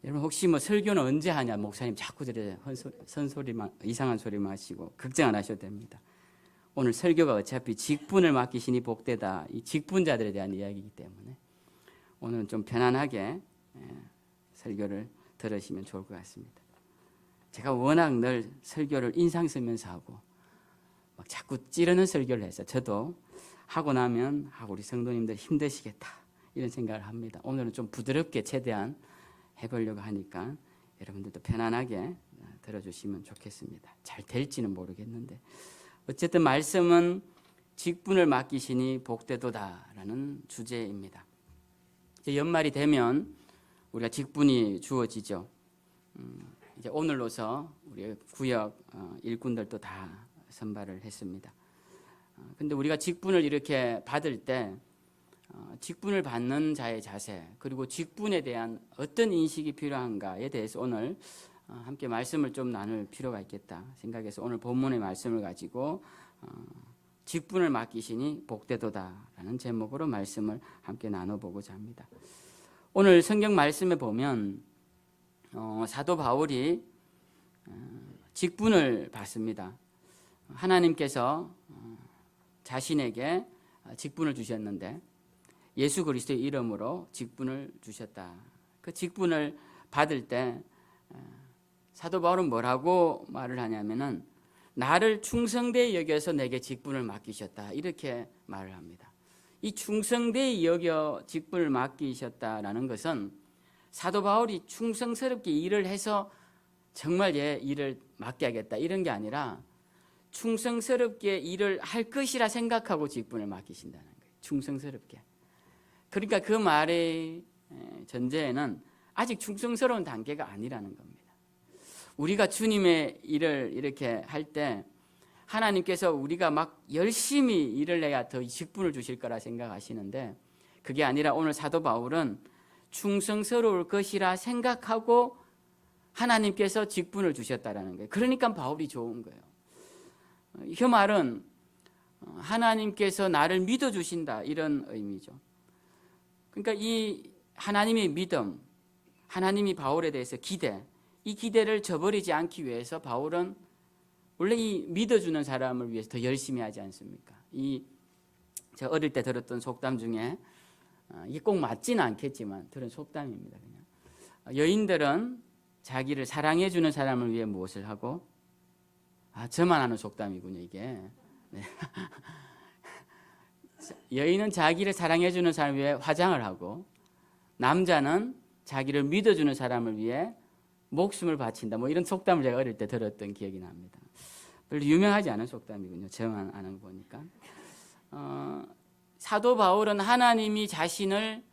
여러분 혹시 뭐 설교는 언제 하냐 목사님 자꾸 저래 선소리만 이상한 소리만 하시고 걱정 안 하셔도 됩니다. 오늘 설교가 어차피 직분을 맡기시니 복되다 이 직분자들에 대한 이야기이기 때문에 오늘은 좀 편안하게 설교를 들으시면 좋을 것 같습니다. 제가 워낙 늘 설교를 인상 쓰면서 하고 막 자꾸 찌르는 설교를 해서 저도 하고 나면 우리 성도님들 힘드시겠다 이런 생각을 합니다. 오늘은 좀 부드럽게 최대한 해보려고 하니까 여러분들도 편안하게 들어주시면 좋겠습니다. 잘 될지는 모르겠는데 어쨌든 말씀은 직분을 맡기시니 복되도다라는 주제입니다. 이제 연말이 되면 우리가 직분이 주어지죠. 이제 오늘로서 우리 구역 일꾼들도 다 선발을 했습니다. 근데 우리가 직분을 이렇게 받을 때 직분을 받는 자의 자세 그리고 직분에 대한 어떤 인식이 필요한가에 대해서 오늘 함께 말씀을 좀 나눌 필요가 있겠다 생각해서 오늘 본문의 말씀을 가지고 직분을 맡기시니 복되도다라는 제목으로 말씀을 함께 나눠보고자 합니다. 오늘 성경 말씀에 보면 사도 바울이 직분을 받습니다. 하나님께서 자신에게 직분을 주셨는데 예수 그리스도의 이름으로 직분을 주셨다. 그 직분을 받을 때 사도 바울은 뭐라고 말을 하냐면은 나를 충성되이 여겨서 내게 직분을 맡기셨다 이렇게 말을 합니다. 이 충성되이 여겨 직분을 맡기셨다라는 것은 사도 바울이 충성스럽게 일을 해서 정말 얘 일을 맡겨야겠다 이런 게 아니라 충성스럽게 일을 할 것이라 생각하고 직분을 맡기신다는 거예요. 충성스럽게. 그러니까 그 말의 전제에는 아직 충성스러운 단계가 아니라는 겁니다. 우리가 주님의 일을 이렇게 할 때 하나님께서 우리가 막 열심히 일을 해야 더 직분을 주실 거라 생각하시는데 그게 아니라 오늘 사도 바울은 충성스러울 것이라 생각하고 하나님께서 직분을 주셨다라는 거예요. 그러니까 바울이 좋은 거예요. 이 말은 하나님께서 나를 믿어주신다 이런 의미죠. 그러니까 이 하나님의 믿음, 하나님이 바울에 대해서 기대, 이 기대를 저버리지 않기 위해서 바울은 원래 이 믿어주는 사람을 위해서 더 열심히 하지 않습니까? 저 어릴 때 들었던 속담 중에 이게 꼭 맞지는 않겠지만 들은 속담입니다. 그냥 여인들은 자기를 사랑해주는 사람을 위해 무엇을 하고 저만 아는 속담이군요 이게. 네. 여인은 자기를 사랑해주는 사람을 위해 화장을 하고 남자는 자기를 믿어주는 사람을 위해 목숨을 바친다. 뭐 이런 속담을 제가 어릴 때 들었던 기억이 납니다. 별로 유명하지 않은 속담이군요. 저만 아는 거 보니까. 사도 바울은 하나님이 자신을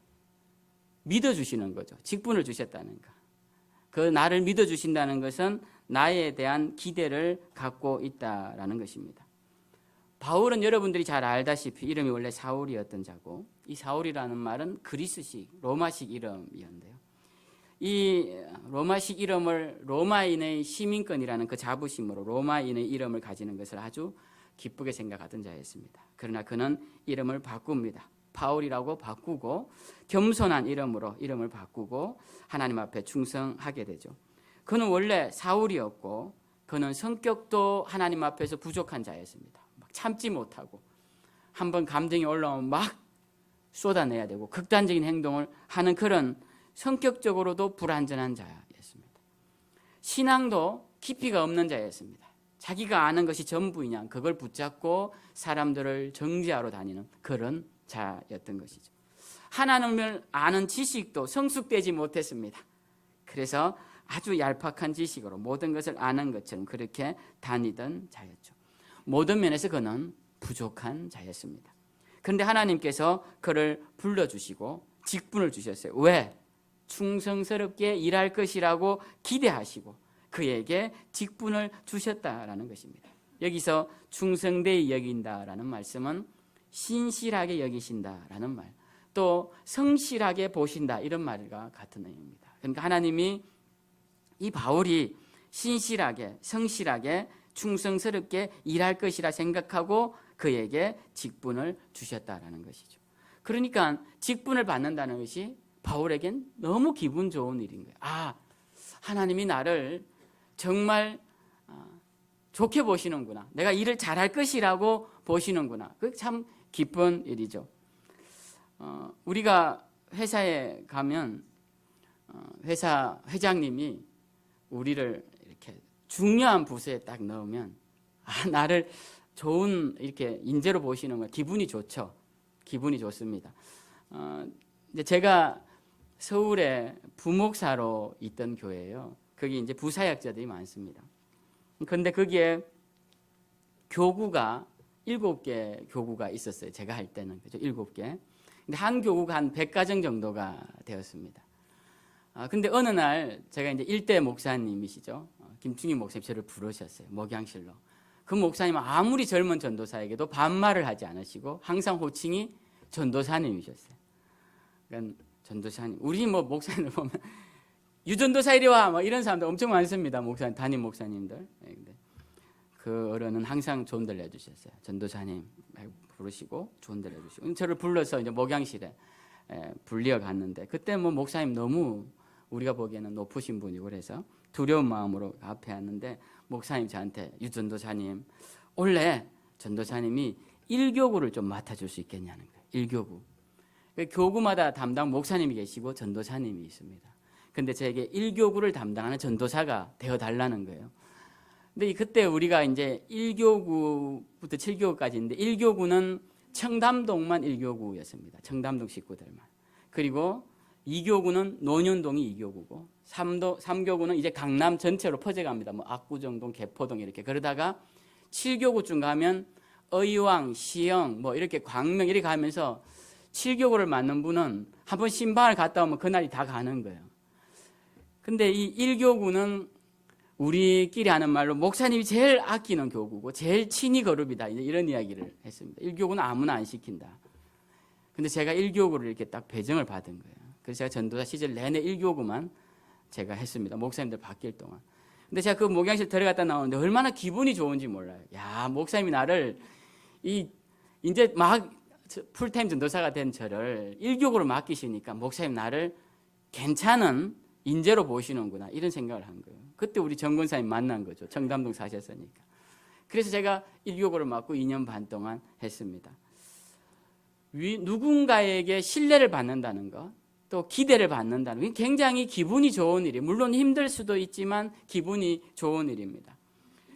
믿어주시는 거죠. 직분을 주셨다는 거. 그 나를 믿어주신다는 것은 나에 대한 기대를 갖고 있다라는 것입니다. 바울은 여러분들이 잘 알다시피 이름이 원래 사울이었던 자고 이 사울이라는 말은 그리스식, 로마식 이름이었는데요. 이 로마식 이름을 로마인의 시민권이라는 그 자부심으로 로마인의 이름을 가지는 것을 아주 기쁘게 생각하던 자였습니다. 그러나 그는 이름을 바꿉니다. 바울이라고 바꾸고 겸손한 이름으로 이름을 바꾸고 하나님 앞에 충성하게 되죠. 그는 원래 사울이었고 그는 성격도 하나님 앞에서 부족한 자였습니다. 막 참지 못하고 한번 감정이 올라오면 막 쏟아내야 되고 극단적인 행동을 하는 그런 성격적으로도 불완전한 자였습니다. 신앙도 깊이가 없는 자였습니다. 자기가 아는 것이 전부이냐 그걸 붙잡고 사람들을 정죄하러 다니는 그런 자였던 것이죠. 하나님을 아는 지식도 성숙되지 못했습니다. 그래서 아주 얄팍한 지식으로 모든 것을 아는 것처럼 그렇게 다니던 자였죠. 모든 면에서 그는 부족한 자였습니다. 그런데 하나님께서 그를 불러주시고 직분을 주셨어요. 왜? 충성스럽게 일할 것이라고 기대하시고 그에게 직분을 주셨다라는 것입니다. 여기서 충성되이 여긴다라는 말씀은 신실하게 여기신다라는 말, 또 성실하게 보신다 이런 말과 같은 의미입니다. 그러니까 하나님이 이 바울이 신실하게 성실하게 충성스럽게 일할 것이라 생각하고 그에게 직분을 주셨다라는 것이죠. 그러니까 직분을 받는다는 것이 바울에겐 너무 기분 좋은 일인 거예요. 아, 하나님이 나를 정말 좋게 보시는구나. 내가 일을 잘할 것이라고 보시는구나. 그게 참 기쁜 일이죠. 우리가 회사에 가면 회사 회장님이 우리를 이렇게 중요한 부서에 딱 넣으면 나를 좋은 이렇게 인재로 보시는 거예요. 기분이 좋죠. 기분이 좋습니다. 이제 제가 서울에 부목사로 있던 교회예요. 거기 이제 부사역자들이 많습니다. 그런데 거기에 교구가 7개 교구가 있었어요. 제가 할 때는 그죠? 7개. 근데 한 교구가 한 100가정 정도가 되었습니다. 근데 어느 날 제가 이제 일대 목사님이시죠. 김충희 목사님 저를 부르셨어요. 목양실로. 그 목사님은 아무리 젊은 전도사에게도 반말을 하지 않으시고 항상 호칭이 전도사님이셨어요. 그러니까 전도사님. 우리 뭐 목사님들 보면 유전도사 이리 와! 뭐 이런 사람들 엄청 많습니다. 목사님, 담임 목사님들. 근데 그 어른은 항상 존대를 해주셨어요. 전도사님 부르시고 존대를 해주시고. 저를 불러서 이제 목양실에 불리어 갔는데 그때 뭐 목사님 너무 우리가 보기에는 높으신 분이고 그래서 두려운 마음으로 앞에 왔는데 목사님 저한테 유전도사님 원래 전도사님이 1교구를 좀 맡아줄 수 있겠냐는 거예요. 1교구. 교구마다 담당 목사님이 계시고 전도사님이 있습니다. 근데 저에게 1교구를 담당하는 전도사가 되어달라는 거예요. 근데 그때 우리가 이제 1교구부터 7교구까지 있는데 1교구는 청담동만 1교구였습니다. 청담동 식구들만. 그리고 2교구는 논현동이 2교구고 3교구는 이제 강남 전체로 퍼져갑니다. 뭐 압구정동, 개포동 이렇게. 그러다가 7교구쯤 가면 의왕, 시영, 뭐 이렇게 광명 이렇게 가면서 7교구를 맡는 분은 한번 신방을 갔다 오면 그날이 다 가는 거예요. 근데 이 1교구는 우리끼리 하는 말로 목사님이 제일 아끼는 교구고 제일 친히 그룹이다. 이런 이야기를 했습니다. 1교구는 아무나 안 시킨다. 근데 제가 1교구를 이렇게 딱 배정을 받은 거예요. 그래서 제가 전도사 시절 내내 1교구만 제가 했습니다. 목사님들 바뀔 동안. 근데 제가 그 목양실 들어갔다 나오는데 얼마나 기분이 좋은지 몰라요. 야, 목사님이 나를 이제 막 풀타임 전도사가 된 저를 1교구로 맡기시니까 목사님 나를 괜찮은 인재로 보시는구나 이런 생각을 한 거예요. 그때 우리 정 권사님 만난 거죠. 청담동 사셨으니까. 그래서 제가 1교구를 맡고 2년 반 동안 했습니다. 누군가에게 신뢰를 받는다는 것, 또 기대를 받는다는 것, 굉장히 기분이 좋은 일이에요. 물론 힘들 수도 있지만 기분이 좋은 일입니다.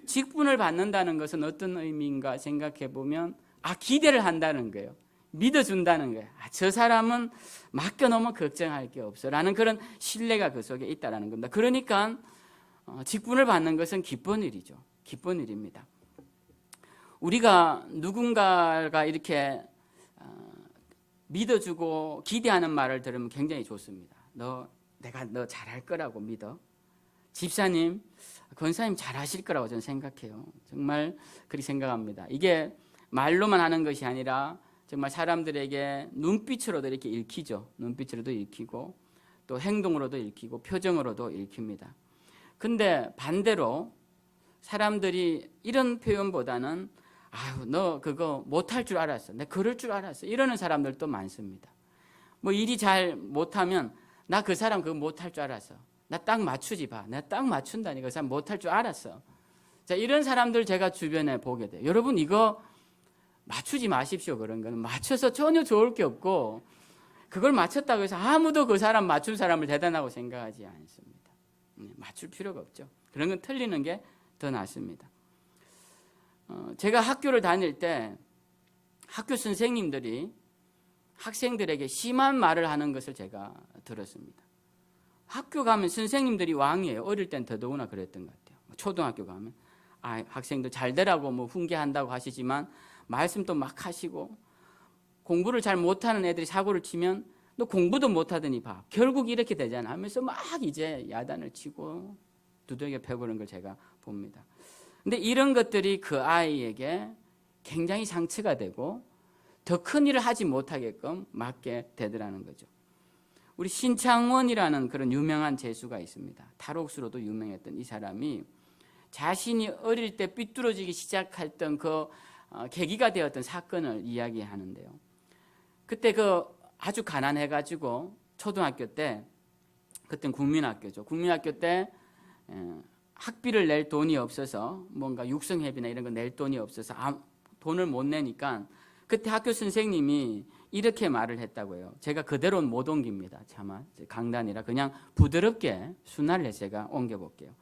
직분을 받는다는 것은 어떤 의미인가 생각해 보면 기대를 한다는 거예요. 믿어준다는 거예요. 저 사람은 맡겨놓으면 걱정할 게 없어 라는 그런 신뢰가 그 속에 있다는 겁니다. 그러니까 직분을 받는 것은 기쁜 일이죠. 기쁜 일입니다. 우리가 누군가가 이렇게 믿어주고 기대하는 말을 들으면 굉장히 좋습니다. 내가 너 잘할 거라고 믿어. 집사님, 권사님 잘하실 거라고 저는 생각해요. 정말 그렇게 생각합니다. 이게 말로만 하는 것이 아니라 정말 사람들에게 눈빛으로도 이렇게 읽히죠. 눈빛으로도 읽히고 또 행동으로도 읽히고 표정으로도 읽힙니다. 근데 반대로 사람들이 이런 표현보다는 아유, 너 그거 못할 줄 알았어. 내가 그럴 줄 알았어. 이러는 사람들도 많습니다. 뭐 일이 잘 못하면 나 그 사람 그거 못할 줄 알았어. 나 딱 맞추지 봐. 내가 딱 맞춘다니까 그 사람 못할 줄 알았어. 자, 이런 사람들 제가 주변에 보게 돼요. 여러분 이거 맞추지 마십시오. 그런 거는 맞춰서 전혀 좋을 게 없고 그걸 맞췄다고 해서 아무도 그 사람 맞춘 사람을 대단하고 생각하지 않습니다. 맞출 필요가 없죠. 그런 건 틀리는 게 더 낫습니다. 제가 학교를 다닐 때 학교 선생님들이 학생들에게 심한 말을 하는 것을 제가 들었습니다. 학교 가면 선생님들이 왕이에요. 어릴 땐 더더구나 그랬던 것 같아요. 초등학교 가면 학생들 잘 되라고 뭐 훈계한다고 하시지만 말씀도 막 하시고 공부를 잘 못하는 애들이 사고를 치면 너 공부도 못하더니 봐. 결국 이렇게 되잖아 하면서 막 이제 야단을 치고 두들겨 패고는 걸 제가 봅니다. 근데 이런 것들이 그 아이에게 굉장히 상처가 되고 더 큰 일을 하지 못하게끔 막게 되더라는 거죠. 우리 신창원이라는 그런 유명한 재수가 있습니다. 탈옥수로도 유명했던 이 사람이 자신이 어릴 때 삐뚤어지기 시작했던 그 계기가 되었던 사건을 이야기하는데요. 그때 그 아주 가난해가지고 초등학교 때, 그때는 국민학교죠. 국민학교 때 학비를 낼 돈이 없어서 뭔가 육성회비나 이런 거 낼 돈이 없어서 돈을 못 내니까 그때 학교 선생님이 이렇게 말을 했다고 해요. 제가 그대로는 못 옮깁니다. 차마 강단이라 그냥 부드럽게 순화를 해서 제가 옮겨볼게요.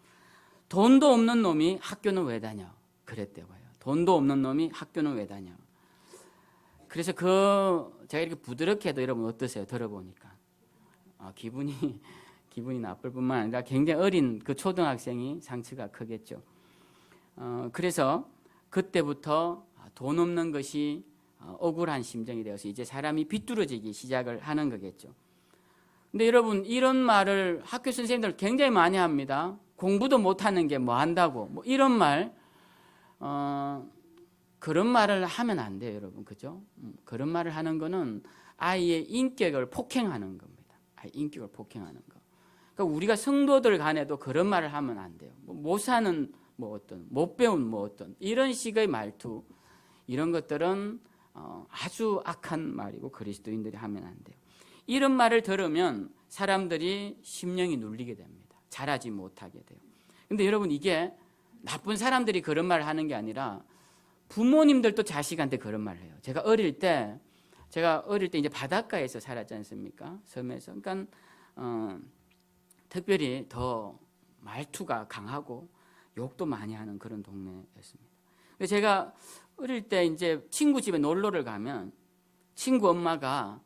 돈도 없는 놈이 학교는 왜 다녀? 그랬다고 해요. 돈도 없는 놈이 학교는 왜 다녀? 그래서 제가 이렇게 부드럽게 해도 여러분 어떠세요? 들어보니까 기분이 나쁠 뿐만 아니라 굉장히 어린 그 초등학생이 상처가 크겠죠. 그래서 그때부터 돈 없는 것이 억울한 심정이 되어서 이제 사람이 비뚤어지기 시작을 하는 거겠죠. 근데 여러분 이런 말을 학교 선생님들 굉장히 많이 합니다. 공부도 못하는 게 뭐 한다고 뭐 이런 말 그런 말을 하면 안 돼요, 여러분. 그죠? 그런 말을 하는 거는 아이의 인격을 폭행하는 겁니다. 아이의 인격을 폭행하는 거. 그러니까 우리가 성도들 간에도 그런 말을 하면 안 돼요. 못 사는 뭐 어떤, 못 배운 뭐 어떤 이런 식의 말투 이런 것들은 아주 악한 말이고 그리스도인들이 하면 안 돼요. 이런 말을 들으면 사람들이 심령이 눌리게 됩니다. 잘하지 못하게 돼요. 근데 여러분 이게 나쁜 사람들이 그런 말을 하는 게 아니라 부모님들도 자식한테 그런 말을 해요. 제가 어릴 때 이제 바닷가에서 살았지 않습니까? 섬에서. 그러니까 특별히 더 말투가 강하고 욕도 많이 하는 그런 동네였습니다. 제가 어릴 때 이제 친구 집에 놀러를 가면 친구 엄마가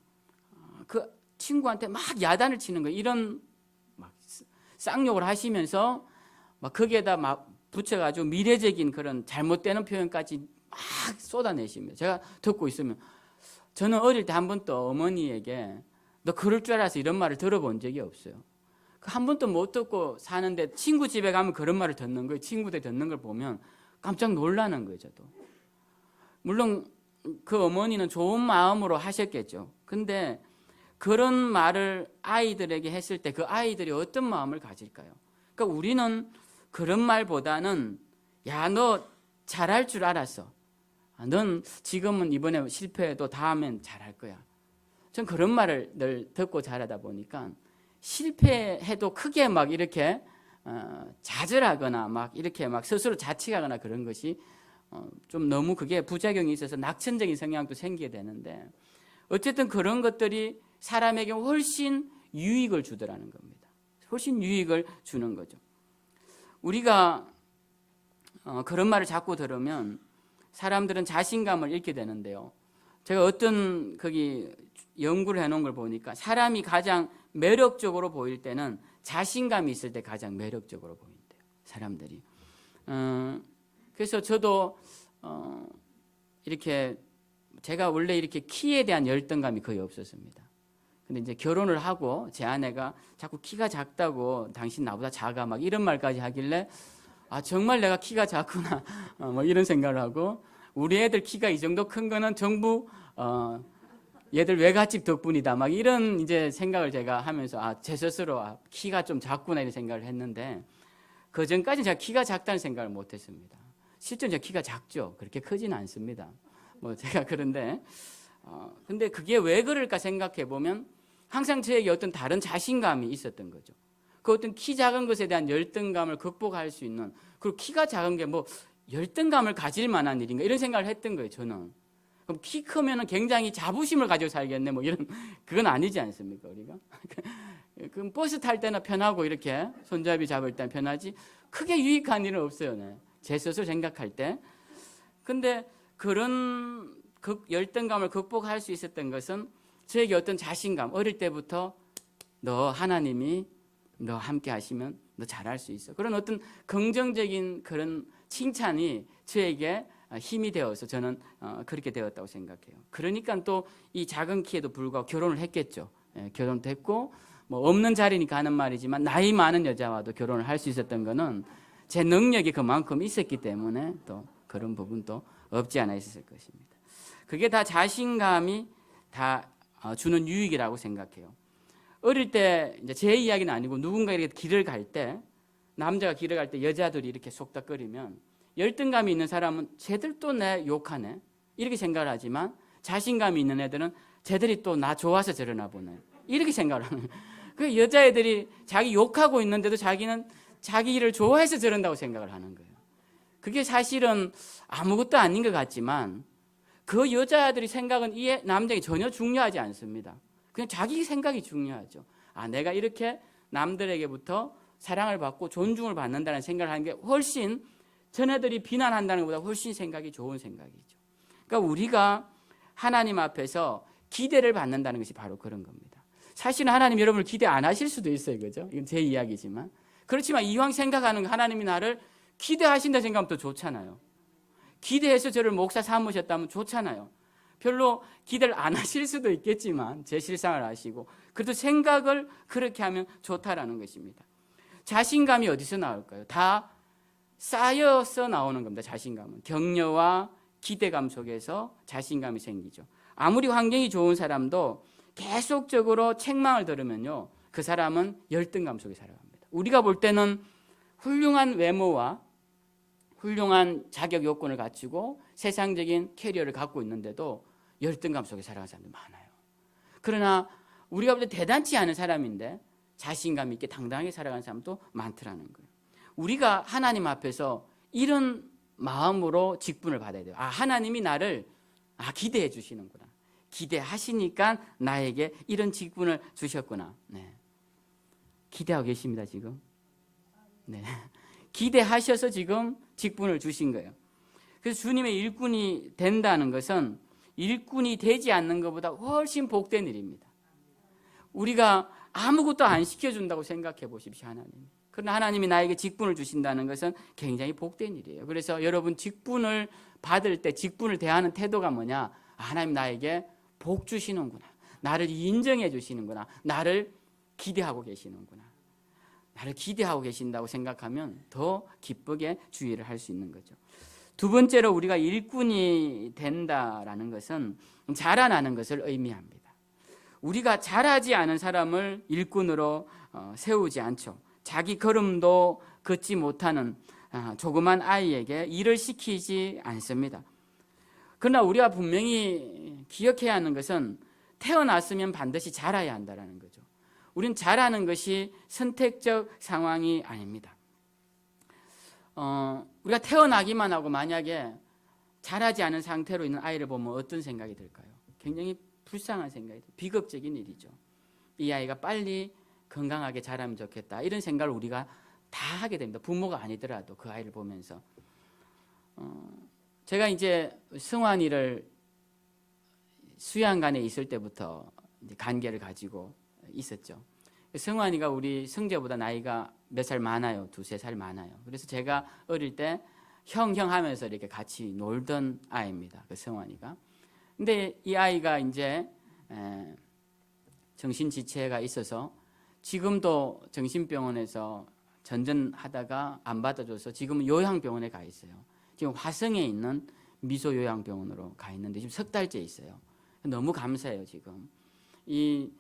그 친구한테 막 야단을 치는 거예요. 이런 막 쌍욕을 하시면서 막 거기에다 막 붙여가지고 미래적인 그런 잘못되는 표현까지 막 쏟아내십니다. 제가 듣고 있으면 저는 어릴 때 한 번도 어머니에게 너 그럴 줄 알아서 이런 말을 들어본 적이 없어요. 한 번도 못 듣고 사는데 친구 집에 가면 그런 말을 듣는 거예요. 친구들 듣는 걸 보면 깜짝 놀라는 거예요. 저도. 물론 그 어머니는 좋은 마음으로 하셨겠죠. 근데 그런 말을 아이들에게 했을 때 그 아이들이 어떤 마음을 가질까요? 그러니까 우리는 그런 말보다는 야, 너 잘할 줄 알았어. 넌 지금은 이번에 실패해도 다음엔 잘할 거야. 전 그런 말을 늘 듣고 자라다 보니까 실패해도 크게 막 이렇게 좌절하거나 막 이렇게 막 스스로 자책하거나 그런 것이 좀 너무 그게 부작용이 있어서 낙천적인 성향도 생기게 되는데 어쨌든 그런 것들이 사람에게 훨씬 유익을 주더라는 겁니다. 훨씬 유익을 주는 거죠. 우리가 그런 말을 자꾸 들으면 사람들은 자신감을 잃게 되는데요. 제가 어떤 거기 연구를 해놓은 걸 보니까 사람이 가장 매력적으로 보일 때는 자신감이 있을 때 가장 매력적으로 보인대요. 사람들이. 그래서 저도 이렇게 제가 원래 이렇게 키에 대한 열등감이 거의 없었습니다. 근데 이제 결혼을 하고 제 아내가 자꾸 키가 작다고 당신 나보다 작아 막 이런 말까지 하길래 아 정말 내가 키가 작구나 뭐 이런 생각을 하고 우리 애들 키가 이 정도 큰 거는 전부 얘들 외갓집 덕분이다 막 이런 이제 생각을 제가 하면서 제 스스로 키가 좀 작구나 이런 생각을 했는데 그 전까지 제가 키가 작다는 생각을 못했습니다. 실제로 제가 키가 작죠. 그렇게 크지는 않습니다. 뭐 제가 그런데 근데 그게 왜 그럴까 생각해 보면 항상 저에게 어떤 다른 자신감이 있었던 거죠. 그 어떤 키 작은 것에 대한 열등감을 극복할 수 있는 그리고 키가 작은 게 뭐 열등감을 가질 만한 일인가 이런 생각을 했던 거예요. 저는 그럼 키 크면은 굉장히 자부심을 가지고 살겠네 뭐 이런 그건 아니지 않습니까 우리가? 그럼 버스 탈 때나 편하고 이렇게 손잡이 잡을 때는 편하지 크게 유익한 일은 없어요. 네. 제 스스로 생각할 때. 근데 그런 열등감을 극복할 수 있었던 것은 저에게 어떤 자신감 어릴 때부터 너 하나님이 너 함께 하시면 너 잘할 수 있어. 그런 어떤 긍정적인 그런 칭찬이 저에게 힘이 되어서 저는 그렇게 되었다고 생각해요. 그러니까 또 이 작은 키에도 불구하고 결혼을 했겠죠. 결혼도 했고 뭐 없는 자리니까 하는 말이지만 나이 많은 여자와도 결혼을 할 수 있었던 거는 제 능력이 그만큼 있었기 때문에 또 그런 부분도 없지 않아 있었을 것입니다. 그게 다 자신감이 다 주는 유익이라고 생각해요. 어릴 때 이제 제 이야기는 아니고 누군가 이렇게 길을 갈 때 남자가 길을 갈 때 여자들이 이렇게 속닥거리면 열등감이 있는 사람은 쟤들 또 내 욕하네 이렇게 생각을 하지만 자신감이 있는 애들은 쟤들이 또 나 좋아서 저러나 보네 이렇게 생각을 하는 거예요. 그 여자애들이 자기 욕하고 있는데도 자기는 자기 일을 좋아해서 저런다고 생각을 하는 거예요. 그게 사실은 아무것도 아닌 것 같지만 그 여자들이 생각은 이 남자에게 전혀 중요하지 않습니다. 그냥 자기 생각이 중요하죠. 아, 내가 이렇게 남들에게부터 사랑을 받고 존중을 받는다는 생각을 하는 게 훨씬 전애들이 비난한다는 것보다 훨씬 생각이 좋은 생각이죠. 그러니까 우리가 하나님 앞에서 기대를 받는다는 것이 바로 그런 겁니다. 사실은 하나님 여러분을 기대 안 하실 수도 있어요. 그죠? 이건 제 이야기지만. 그렇지만 이왕 생각하는 하나님이 나를 기대하신다 생각하면 더 좋잖아요. 기대해서 저를 목사 삼으셨다면 좋잖아요. 별로 기대를 안 하실 수도 있겠지만 제 실상을 아시고 그래도 생각을 그렇게 하면 좋다라는 것입니다. 자신감이 어디서 나올까요? 다 쌓여서 나오는 겁니다. 자신감은 격려와 기대감 속에서 자신감이 생기죠. 아무리 환경이 좋은 사람도 계속적으로 책망을 들으면요, 그 사람은 열등감 속에 살아갑니다. 우리가 볼 때는 훌륭한 외모와 훌륭한 자격 요건을 갖추고 세상적인 캐리어를 갖고 있는데도 열등감 속에 살아가는 사람들이 많아요. 그러나 우리가 볼 때 대단치 않은 사람인데 자신감 있게 당당하게 살아가는 사람도 많더라는 거예요. 우리가 하나님 앞에서 이런 마음으로 직분을 받아야 돼요. 아, 하나님이 나를 기대해 주시는구나. 기대하시니까 나에게 이런 직분을 주셨구나. 네. 기대하고 계십니다, 지금. 네. 기대하셔서 지금 직분을 주신 거예요. 그래서 주님의 일꾼이 된다는 것은 일꾼이 되지 않는 것보다 훨씬 복된 일입니다. 우리가 아무것도 안 시켜준다고 생각해 보십시오, 하나님. 그러나 하나님이 나에게 직분을 주신다는 것은 굉장히 복된 일이에요. 그래서 여러분 직분을 받을 때 직분을 대하는 태도가 뭐냐? 하나님 나에게 복 주시는구나. 나를 인정해 주시는구나. 나를 기대하고 계시는구나. 나를 기대하고 계신다고 생각하면 더 기쁘게 주의를 할 수 있는 거죠. 두 번째로 우리가 일꾼이 된다라는 것은 자라나는 것을 의미합니다. 우리가 자라지 않은 사람을 일꾼으로 세우지 않죠. 자기 걸음도 걷지 못하는 조그만 아이에게 일을 시키지 않습니다. 그러나 우리가 분명히 기억해야 하는 것은 태어났으면 반드시 자라야 한다는 거죠. 우리는 자라는 것이 선택적 상황이 아닙니다. 우리가 태어나기만 하고 만약에 자라지 않은 상태로 있는 아이를 보면 어떤 생각이 들까요? 굉장히 불쌍한 생각이 들어요. 비극적인 일이죠. 이 아이가 빨리 건강하게 자라면 좋겠다. 이런 생각을 우리가 다 하게 됩니다. 부모가 아니더라도 그 아이를 보면서. 제가 이제 승환이를 수양관에 있을 때부터 이제 관계를 가지고 있었죠. 승환이가 우리 승재보다 나이가 몇 살 많아요. 2-3살 많아요. 그래서 제가 어릴 때 형 하면서 이렇게 같이 놀던 아이입니다. 그 승환이가. 근데 이 아이가 이제 정신지체가 있어서 지금도 정신병원에서 전전하다가 안 받아줘서 지금은 요양병원에 가 있어요. 지금 화성에 있는 미소요양병원으로 가 있는데 지금 3달째 있어요. 너무 감사해요. 지금 이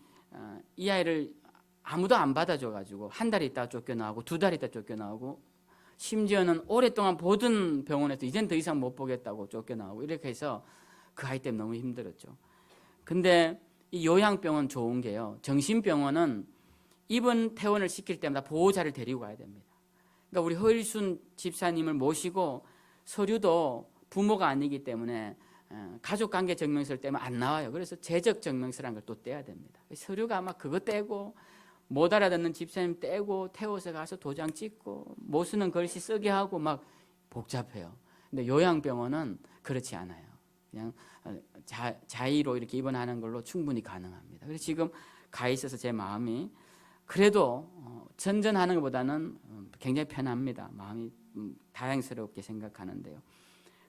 아이를 아무도 안 받아줘가지고 1달 있다 쫓겨나오고 2달 있다 쫓겨나오고 심지어는 오랫동안 보던 병원에서 이젠 더 이상 못 보겠다고 쫓겨나오고 이렇게 해서 그 아이 때문에 너무 힘들었죠. 근데 이 요양병원 좋은 게요, 정신병원은 입원 퇴원을 시킬 때마다 보호자를 데리고 가야 됩니다. 그러니까 우리 허일순 집사님을 모시고 서류도 부모가 아니기 때문에 가족관계 증명서를 떼면 안 나와요. 그래서 재적 증명서라는 걸 또 떼야 됩니다. 서류가 아마 그거 떼고 못 알아듣는 집사님 떼고 태워서 가서 도장 찍고 못 쓰는 글씨 쓰게 하고 막 복잡해요. 근데 요양병원은 그렇지 않아요. 그냥 자의로 이렇게 입원하는 걸로 충분히 가능합니다. 그래서 지금 가 있어서 제 마음이 그래도 전전하는 것보다는 굉장히 편합니다. 마음이 다행스럽게 생각하는데요.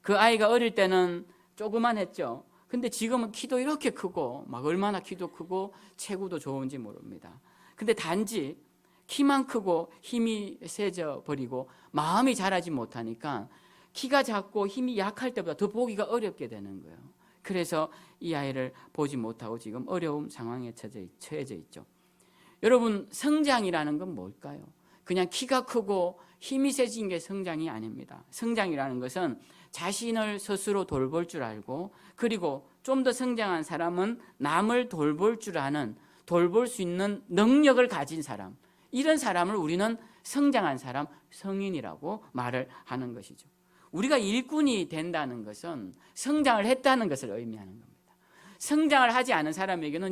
그 아이가 어릴 때는 조그만했죠. 근데 지금은 키도 이렇게 크고 막 얼마나 키도 크고 체구도 좋은지 모릅니다. 근데 단지 키만 크고 힘이 세져 버리고 마음이 자라지 못하니까 키가 작고 힘이 약할 때보다 더 보기가 어렵게 되는 거예요. 그래서 이 아이를 보지 못하고 지금 어려운 상황에 처해져 있죠. 여러분, 성장이라는 건 뭘까요? 그냥 키가 크고 힘이 세진 게 성장이 아닙니다. 성장이라는 것은 자신을 스스로 돌볼 줄 알고, 그리고 좀 더 성장한 사람은 남을 돌볼 줄 아는 돌볼 수 있는 능력을 가진 사람, 이런 사람을 우리는 성장한 사람, 성인이라고 말을 하는 것이죠. 우리가 일꾼이 된다는 것은 성장을 했다는 것을 의미하는 겁니다. 성장을 하지 않은 사람에게는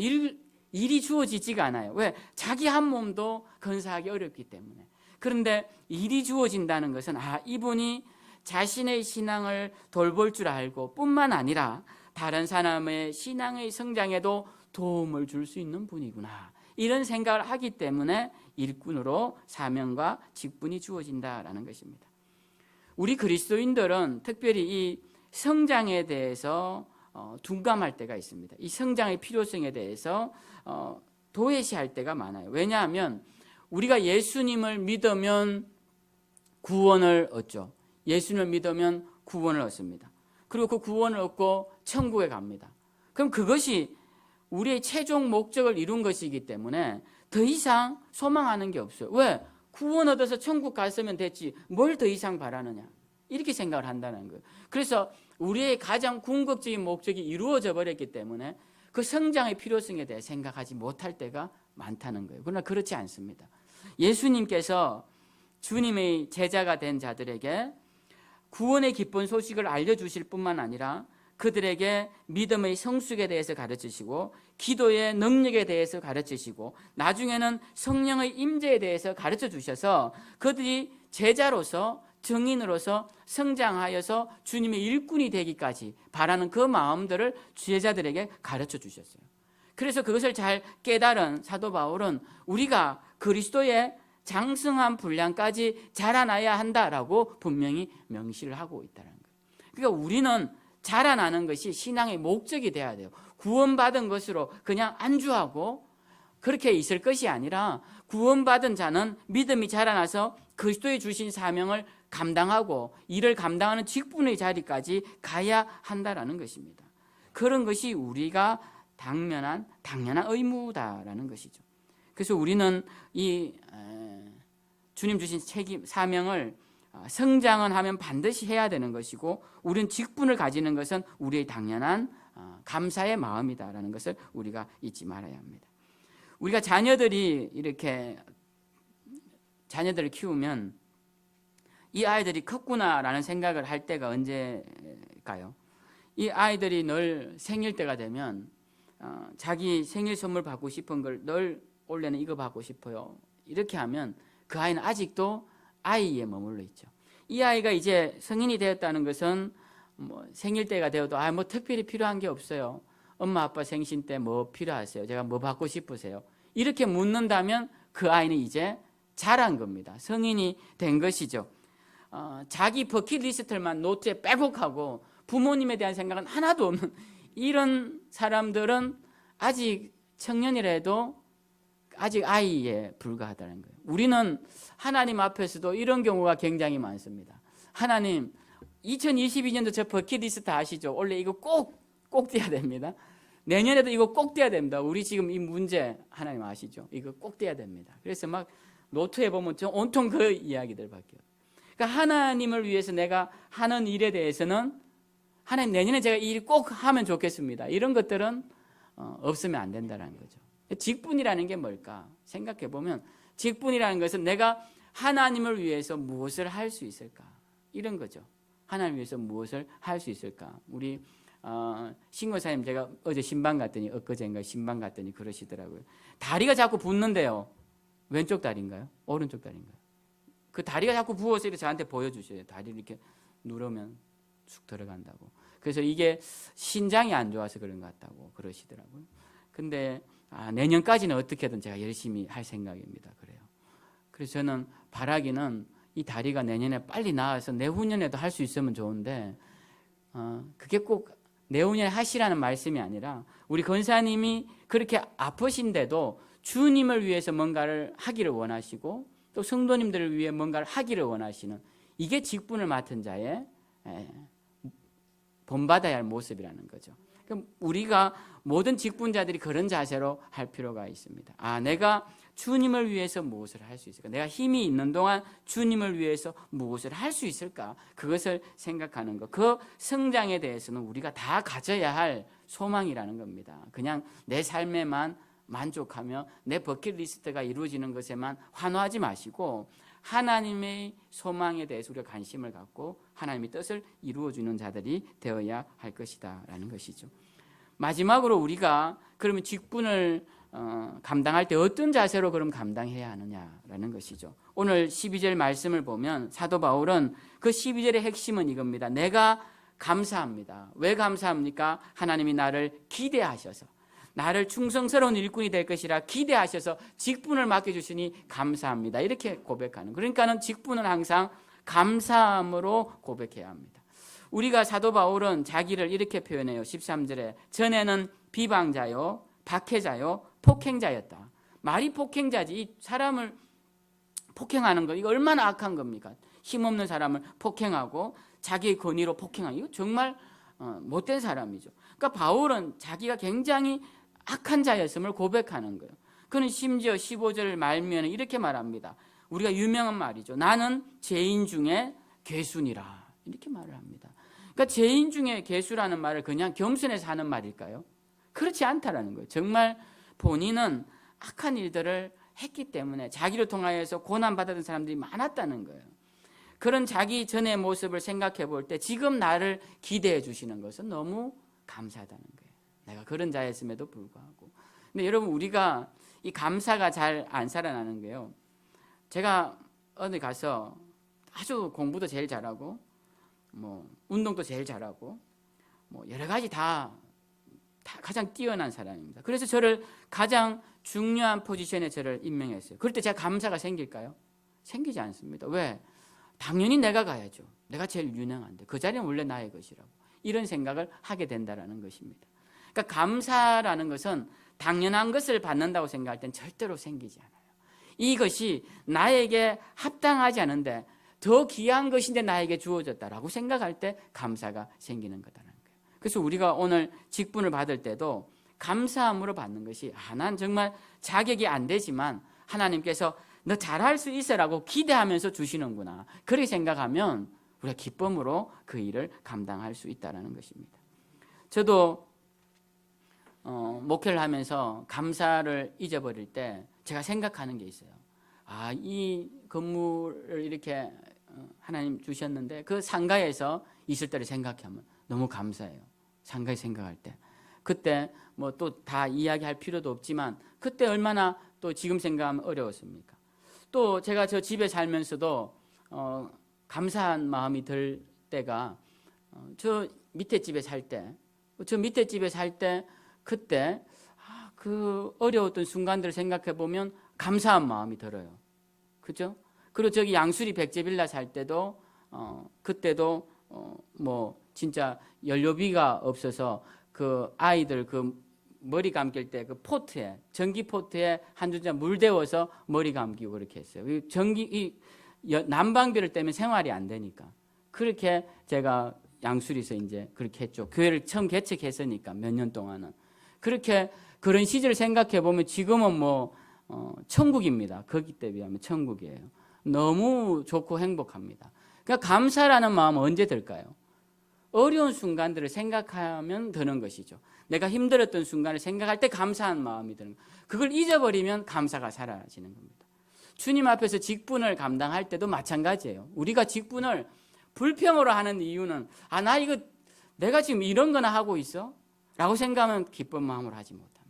일이 주어지지가 않아요. 왜? 자기 한 몸도 건사하기 어렵기 때문에. 그런데 일이 주어진다는 것은 이분이 자신의 신앙을 돌볼 줄 알고 뿐만 아니라 다른 사람의 신앙의 성장에도 도움을 줄 수 있는 분이구나, 이런 생각을 하기 때문에 일꾼으로 사명과 직분이 주어진다라는 것입니다. 우리 그리스도인들은 특별히 이 성장에 대해서 둔감할 때가 있습니다. 이 성장의 필요성에 대해서 도외시할 때가 많아요. 왜냐하면 우리가 예수님을 믿으면 구원을 얻죠. 예수님을 믿으면 구원을 얻습니다. 그리고 그 구원을 얻고 천국에 갑니다. 그럼 그것이 우리의 최종 목적을 이룬 것이기 때문에 더 이상 소망하는 게 없어요. 왜? 구원 얻어서 천국 갔으면 됐지 뭘 더 이상 바라느냐, 이렇게 생각을 한다는 거예요. 그래서 우리의 가장 궁극적인 목적이 이루어져 버렸기 때문에 그 성장의 필요성에 대해 생각하지 못할 때가 많다는 거예요. 그러나 그렇지 않습니다. 예수님께서 주님의 제자가 된 자들에게 구원의 기쁜 소식을 알려주실 뿐만 아니라 그들에게 믿음의 성숙에 대해서 가르치시고 기도의 능력에 대해서 가르치시고 나중에는 성령의 임재에 대해서 가르쳐 주셔서 그들이 제자로서 증인으로서 성장하여서 주님의 일꾼이 되기까지 바라는 그 마음들을 제자들에게 가르쳐 주셨어요. 그래서 그것을 잘 깨달은 사도 바울은 우리가 그리스도의 장성한 분량까지 자라나야 한다라고 분명히 명시를 하고 있다는 거예요. 그러니까 우리는 자라나는 것이 신앙의 목적이 돼야 돼요. 구원받은 것으로 그냥 안주하고 그렇게 있을 것이 아니라 구원받은 자는 믿음이 자라나서 그리스도의 주신 사명을 감당하고 이를 감당하는 직분의 자리까지 가야 한다라는 것입니다. 그런 것이 우리가 당연한 의무다라는 것이죠. 그래서 우리는 이 주님 주신 책임, 사명을 성장은 하면 반드시 해야 되는 것이고 우리는 직분을 가지는 것은 우리의 당연한 감사의 마음이다라는 것을 우리가 잊지 말아야 합니다. 우리가 자녀들을 키우면 이 아이들이 컸구나라는 생각을 할 때가 언제일까요? 이 아이들이 늘 생일 때가 되면 자기 생일 선물 받고 싶은 걸 늘 올해는 이거 받고 싶어요, 이렇게 하면 그 아이는 아직도 아이에 머물러 있죠. 이 아이가 이제 성인이 되었다는 것은 생일 때가 되어도 특별히 필요한 게 없어요. 엄마 아빠 생신 때 뭐 필요하세요? 제가 뭐 받고 싶으세요? 이렇게 묻는다면 그 아이는 이제 자란 겁니다. 성인이 된 것이죠. 자기 버킷리스트만 노트에 빼곡하고 부모님에 대한 생각은 하나도 없는 이런 사람들은 아직 청년이라도 아직 아이에 불과하다는 거예요. 우리는 하나님 앞에서도 이런 경우가 굉장히 많습니다. 하나님, 2022년도 저 버킷리스트 아시죠? 원래 이거 꼭 떼야 됩니다. 내년에도 이거 꼭 떼야 됩니다. 우리 지금 이 문제 하나님 아시죠? 이거 꼭 떼야 됩니다. 그래서 막 노트에 보면 온통 그 이야기들밖에. 그러니까 하나님을 위해서 내가 하는 일에 대해서는 하나님 내년에 제가 이 일 꼭 하면 좋겠습니다, 이런 것들은 없으면 안 된다는 거죠. 직분이라는 게 뭘까 생각해 보면 직분이라는 것은 내가 하나님을 위해서 무엇을 할 수 있을까, 이런 거죠. 하나님을 위해서 무엇을 할 수 있을까. 우리 신고사님, 제가 어제 엊그제인가 신방 갔더니 그러시더라고요. 다리가 자꾸 붓는데요. 왼쪽 다리인가요? 오른쪽 다리인가요? 그 다리가 자꾸 부어서 이렇게 저한테 보여주셔요. 다리를 이렇게 누르면 쑥 들어간다고. 그래서 이게 신장이 안 좋아서 그런 것 같다고 그러시더라고요. 근데 내년까지는 어떻게든 제가 열심히 할 생각입니다. 그래요. 그래서 저는 바라기는 이 다리가 내년에 빨리 나아서 내후년에도 할 수 있으면 좋은데 그게 꼭 내후년에 하시라는 말씀이 아니라 우리 권사님이 그렇게 아프신데도 주님을 위해서 뭔가를 하기를 원하시고 또 성도님들을 위해 뭔가를 하기를 원하시는, 이게 직분을 맡은 자의 본받아야 할 모습이라는 거죠. 그럼 우리가 모든 직분자들이 그런 자세로 할 필요가 있습니다. 내가 주님을 위해서 무엇을 할 수 있을까? 내가 힘이 있는 동안 주님을 위해서 무엇을 할 수 있을까? 그것을 생각하는 것. 그 성장에 대해서는 우리가 다 가져야 할 소망이라는 겁니다. 그냥 내 삶에만 만족하며 내 버킷리스트가 이루어지는 것에만 환호하지 마시고 하나님의 소망에 대해서 우리가 관심을 갖고 하나님의 뜻을 이루어주는 자들이 되어야 할 것이다 라는 것이죠. 마지막으로 우리가 그러면 직분을 감당할 때 어떤 자세로 그럼 감당해야 하느냐라는 것이죠. 오늘 12절 말씀을 보면 사도 바울은 그 12절의 핵심은 이겁니다. 내가 감사합니다. 왜 감사합니까? 하나님이 나를 기대하셔서 나를 충성스러운 일꾼이 될 것이라 기대하셔서 직분을 맡겨주시니 감사합니다. 이렇게 고백하는. 그러니까는 직분은 항상 감사함으로 고백해야 합니다. 우리가 사도 바울은 자기를 이렇게 표현해요. 13절에 전에는 비방자요, 박해자요, 폭행자였다. 말이 폭행자지. 이 사람을 폭행하는 거 이거 얼마나 악한 겁니까? 힘없는 사람을 폭행하고 자기의 권위로 폭행하는 이거 정말 못된 사람이죠. 그러니까 바울은 자기가 굉장히 악한 자였음을 고백하는 거예요. 그는 심지어 15절 말미에는 이렇게 말합니다. 우리가 유명한 말이죠. 나는 죄인 중에 괴순이라 이렇게 말을 합니다. 그러니까 죄인 중에 괴수라는 말을 그냥 겸손해서 하는 말일까요? 그렇지 않다라는 거예요. 정말 본인은 악한 일들을 했기 때문에 자기를 통하여서 고난받았던 사람들이 많았다는 거예요. 그런 자기 전의 모습을 생각해 볼 때 지금 나를 기대해 주시는 것은 너무 감사하다는 거예요. 내가 그런 자였음에도 불구하고. 근데 여러분 우리가 이 감사가 잘 안 살아나는 게요. 제가 어디 가서 아주 공부도 제일 잘하고 뭐 운동도 제일 잘하고 뭐 여러 가지 다 가장 뛰어난 사람입니다. 그래서 저를 가장 중요한 포지션에 저를 임명했어요. 그럴 때 제가 감사가 생길까요? 생기지 않습니다. 왜? 당연히 내가 가야죠. 내가 제일 유능한데 그 자리는 원래 나의 것이라고 이런 생각을 하게 된다는 것입니다. 그러니까 감사라는 것은 당연한 것을 받는다고 생각할 땐 절대로 생기지 않아요. 이것이 나에게 합당하지 않은데 더 귀한 것인데 나에게 주어졌다라고 생각할 때 감사가 생기는 거다라는 거예요. 그래서 우리가 오늘 직분을 받을 때도 감사함으로 받는 것이 난 정말 자격이 안 되지만 하나님께서 너 잘할 수 있어라고 기대하면서 주시는구나. 그렇게 생각하면 우리가 기쁨으로 그 일을 감당할 수 있다는 것입니다. 저도 목회를 하면서 감사를 잊어버릴 때 제가 생각하는 게 있어요. 이 건물을 이렇게 하나님 주셨는데 그 상가에서 있을 때를 생각하면 너무 감사해요. 상가에 생각할 때. 그때 뭐 또 다 이야기할 필요도 없지만 그때 얼마나 또 지금 생각하면 어려웠습니까? 또 제가 저 집에 살면서도 감사한 마음이 들 때가 저 밑에 집에 살 때 그때 그 어려웠던 순간들을 생각해 보면 감사한 마음이 들어요. 그죠? 그리고 저기 양수리 백제빌라 살 때도 그때도 뭐 진짜 연료비가 없어서 그 아이들 그 머리 감길 때 그 포트에 전기 포트에 한두 잔 물 데워서 머리 감기고 그렇게 했어요. 난방비를 때문에 생활이 안 되니까 그렇게 제가 양수리에서 이제 그렇게 했죠. 교회를 처음 개척했으니까 몇 년 동안은 그렇게 그런 시절을 생각해 보면 지금은 뭐 천국입니다. 거기 때 비하면 천국이에요. 너무 좋고 행복합니다. 그러니까 감사라는 마음은 언제 들까요? 어려운 순간들을 생각하면 드는 것이죠. 내가 힘들었던 순간을 생각할 때 감사한 마음이 드는 거예요. 그걸 잊어버리면 감사가 사라지는 겁니다. 주님 앞에서 직분을 감당할 때도 마찬가지예요. 우리가 직분을 불평으로 하는 이유는 나 이거 내가 지금 이런 거나 하고 있어? 라고 생각하면 기쁜 마음으로 하지 못합니다.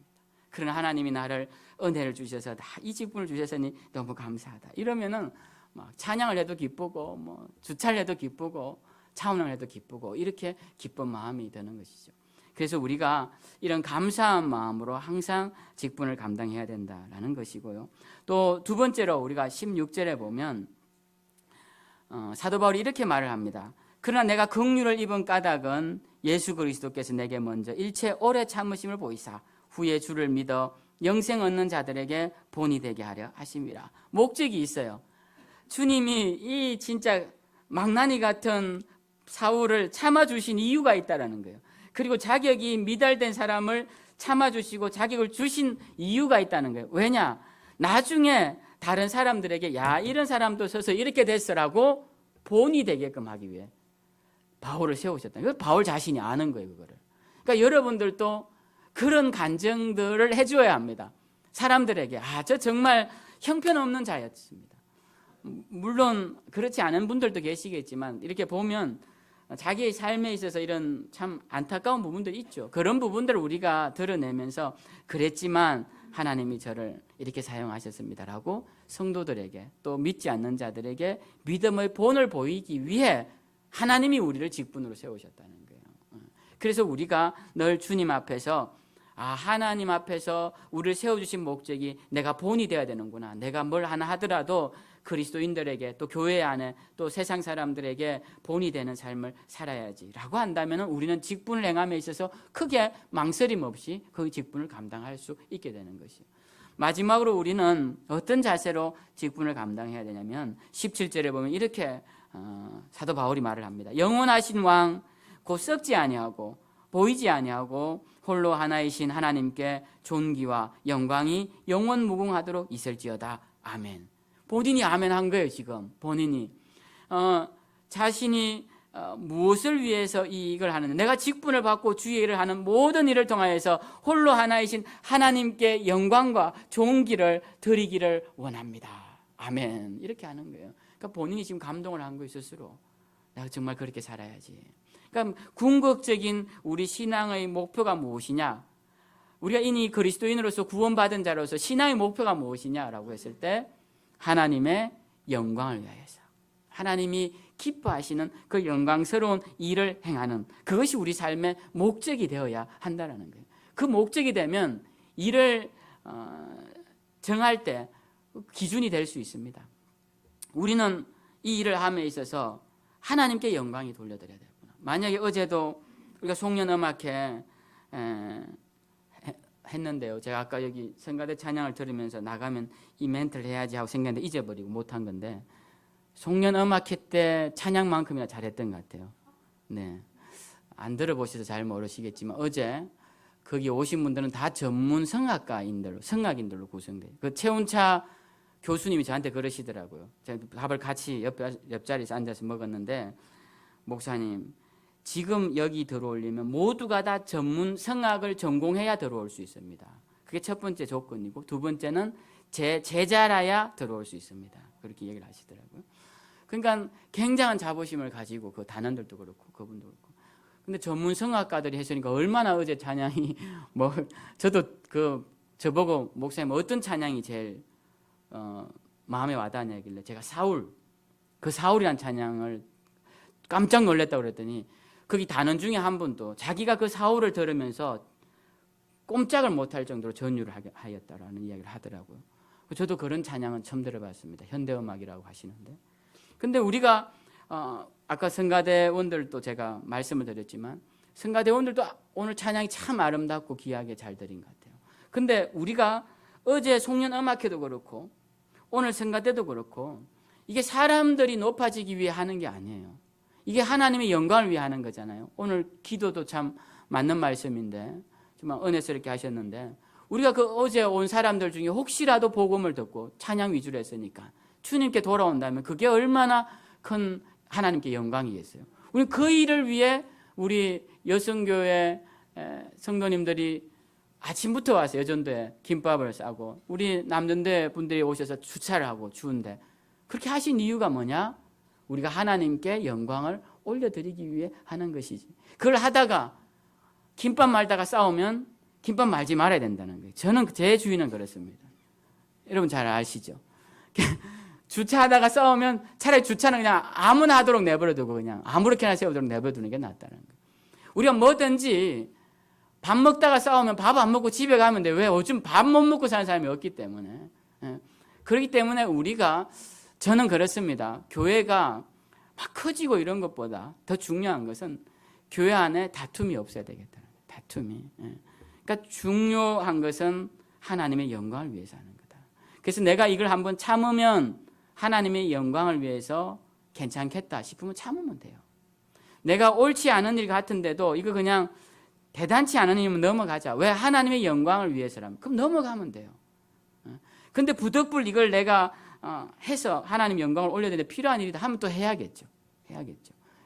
그러나 하나님이 나를 은혜를 주셔서 이 직분을 주셨으니 너무 감사하다. 이러면은 막 찬양을 해도 기쁘고 뭐 주차를 해도 기쁘고 차운을 해도 기쁘고 이렇게 기쁜 마음이 드는 것이죠. 그래서 우리가 이런 감사한 마음으로 항상 직분을 감당해야 된다라는 것이고요. 또 두 번째로 우리가 16절에 보면 사도 바울이 이렇게 말을 합니다. 그러나 내가 긍휼을 입은 까닭은 예수 그리스도께서 내게 먼저 일체 오래 참으심을 보이사 후에 주를 믿어 영생 얻는 자들에게 본이 되게 하려 하심이라. 목적이 있어요. 주님이 이 진짜 망나니 같은 사울을 참아주신 이유가 있다라는 거예요. 그리고 자격이 미달된 사람을 참아주시고 자격을 주신 이유가 있다는 거예요. 왜냐? 나중에 다른 사람들에게 이런 사람도 서서 이렇게 됐어라고 본이 되게끔 하기 위해 바울을 세우셨다. 이거 바울 자신이 아는 거예요, 그거를. 그러니까 여러분들도 그런 간증들을 해줘야 합니다. 사람들에게 저 정말 형편없는 자였습니다. 물론 그렇지 않은 분들도 계시겠지만 이렇게 보면 자기의 삶에 있어서 이런 참 안타까운 부분들이 있죠. 그런 부분들을 우리가 드러내면서 그랬지만 하나님이 저를 이렇게 사용하셨습니다라고 성도들에게 또 믿지 않는 자들에게 믿음의 본을 보이기 위해 하나님이 우리를 직분으로 세우셨다는 거예요. 그래서 우리가 늘 주님 앞에서 하나님 앞에서 우리를 세워주신 목적이 내가 본이 되어야 되는구나. 내가 뭘 하나 하더라도 그리스도인들에게 또 교회 안에 또 세상 사람들에게 본이 되는 삶을 살아야지 라고 한다면 우리는 직분을 행함에 있어서 크게 망설임 없이 그 직분을 감당할 수 있게 되는 것이요. 마지막으로 우리는 어떤 자세로 직분을 감당해야 되냐면 17절에 보면 이렇게 사도 바울이 말을 합니다. 영원하신 왕 곧 썩지 아니하고 보이지 아니하고 홀로 하나이신 하나님께 존귀와 영광이 영원 무궁하도록 있을지어다. 아멘. 본인이 아멘 한 거예요. 지금 본인이 자신이 무엇을 위해서 이걸 하는데 내가 직분을 받고 주의 일을 하는 모든 일을 통하여서 홀로 하나이신 하나님께 영광과 존귀를 드리기를 원합니다. 아멘. 이렇게 하는 거예요. 그러니까 본인이 지금 감동을 한 거예요. 스스로. 내가 정말 그렇게 살아야지. 그러니까 궁극적인 우리 신앙의 목표가 무엇이냐? 우리가 이미 그리스도인으로서 구원받은 자로서 신앙의 목표가 무엇이냐라고 했을 때 하나님의 영광을 위하여서 하나님이 기뻐하시는 그 영광스러운 일을 행하는 그것이 우리 삶의 목적이 되어야 한다는 거예요. 그 목적이 되면 일을 정할 때 기준이 될 수 있습니다. 우리는 이 일을 함에 있어서 하나님께 영광이 돌려드려야 되구나. 만약에 어제도 우리가 송년음악회 했는데요. 제가 아까 여기 성가대 찬양을 들으면서 나가면 이 멘트를 해야지 하고 생각했는데 잊어버리고 못한 건데 송년음악회 때 찬양만큼이나 잘했던 것 같아요. 네, 안 들어보셔서 잘 모르시겠지만 어제 거기 오신 분들은 다 전문 성악가인들로 성악인들로 구성돼요. 그 최운차 교수님이 저한테 그러시더라고요. 제가 밥을 같이 옆자리에서 앉아서 먹었는데 목사님 지금 여기 들어오려면 모두가 다 전문 성악을 전공해야 들어올 수 있습니다. 그게 첫 번째 조건이고 두 번째는 제자라야 들어올 수 있습니다. 그렇게 얘기를 하시더라고요. 그러니까 굉장한 자부심을 가지고 그 단원들도 그렇고 그분도 그렇고. 근데 전문 성악가들이 했으니까 얼마나 어제 찬양이 저도 저보고 목사님 어떤 찬양이 제일 마음에 와닿냐 하길래 제가 사울이란 찬양을 깜짝 놀랐다고 그랬더니 거기 단원 중에 한 분도 자기가 그 사울을 들으면서 꼼짝을 못할 정도로 전율을 하였다라는 이야기를 하더라고요. 저도 그런 찬양은 처음 들어봤습니다. 현대음악이라고 하시는데. 근데 우리가 아까 성가대원들도 제가 말씀을 드렸지만 성가대원들도 오늘 찬양이 참 아름답고 귀하게 잘 드린 것 같아요. 근데 우리가 어제 송년음악회도 그렇고 오늘 성가대도 그렇고 이게 사람들이 높아지기 위해 하는 게 아니에요. 이게 하나님의 영광을 위해 하는 거잖아요. 오늘 기도도 참 맞는 말씀인데 정말 은혜스럽게 하셨는데 우리가 그 어제 온 사람들 중에 혹시라도 복음을 듣고 찬양 위주로 했으니까 주님께 돌아온다면 그게 얼마나 큰 하나님께 영광이겠어요. 우리 그 일을 위해 우리 여성교회 성도님들이 아침부터 와서 여전도에 김밥을 싸고 우리 남전대 분들이 오셔서 주차를 하고 주운데 그렇게 하신 이유가 뭐냐? 우리가 하나님께 영광을 올려드리기 위해 하는 것이지. 그걸 하다가 김밥 말다가 싸우면 김밥 말지 말아야 된다는 거예요. 저는 제 주의는 그렇습니다. 여러분 잘 아시죠? 주차하다가 싸우면 차라리 주차는 그냥 아무나 하도록 내버려두고 그냥 아무렇게나 세우도록 내버려두는 게 낫다는 거예요. 우리가 뭐든지 밥 먹다가 싸우면 밥 안 먹고 집에 가면 돼. 왜? 요즘 밥 못 먹고 사는 사람이 없기 때문에. 그렇기 때문에 우리가 저는 그렇습니다. 교회가 막 커지고 이런 것보다 더 중요한 것은 교회 안에 다툼이 없어야 되겠다는 거예요. 다툼이. 그러니까 중요한 것은 하나님의 영광을 위해서 하는 거다. 그래서 내가 이걸 한번 참으면 하나님의 영광을 위해서 괜찮겠다 싶으면 참으면 돼요. 내가 옳지 않은 일 같은데도 이거 그냥 대단치 않은 일이면 넘어가자. 왜? 하나님의 영광을 위해서라면. 그럼 넘어가면 돼요. 근데 부득불 이걸 내가 해서 하나님 영광을 올려야 되는데 필요한 일이다 하면 또 해야겠죠.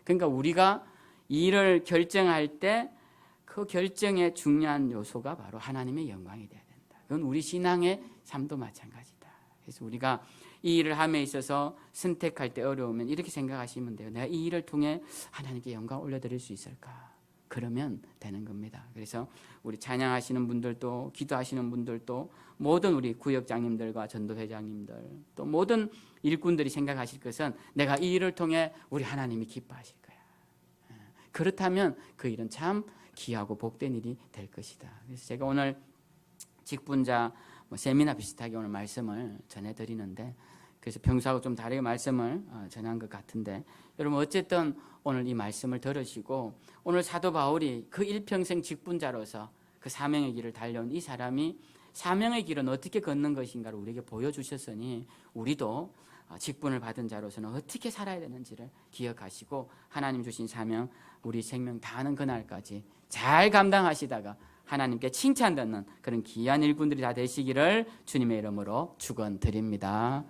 그러니까 우리가 일을 결정할 때 그 결정의 중요한 요소가 바로 하나님의 영광이 돼야 된다. 그건 우리 신앙의 삶도 마찬가지다. 그래서 우리가 이 일을 함에 있어서 선택할 때 어려우면 이렇게 생각하시면 돼요. 내가 이 일을 통해 하나님께 영광 올려드릴 수 있을까? 그러면 되는 겁니다. 그래서 우리 찬양하시는 분들도, 기도하시는 분들도, 모든 우리 구역장님들과 전도회장님들, 또 모든 일꾼들이 생각하실 것은 내가 이 일을 통해 우리 하나님이 기뻐하실 거야. 그렇다면 그 일은 참 귀하고 복된 일이 될 것이다. 그래서 제가 오늘 직분자 세미나 비슷하게 오늘 말씀을 전해드리는데, 그래서 평소하고 좀 다르게 말씀을 전한 것 같은데, 여러분 어쨌든 오늘 이 말씀을 들으시고 오늘 사도 바울이 그 일평생 직분자로서 그 사명의 길을 달려온 이 사람이 사명의 길은 어떻게 걷는 것인가를 우리에게 보여주셨으니 우리도 직분을 받은 자로서는 어떻게 살아야 되는지를 기억하시고 하나님 주신 사명 우리 생명 다하는 그날까지 잘 감당하시다가 하나님께 칭찬 듣는 그런 귀한 일꾼들이 다 되시기를 주님의 이름으로 축원드립니다.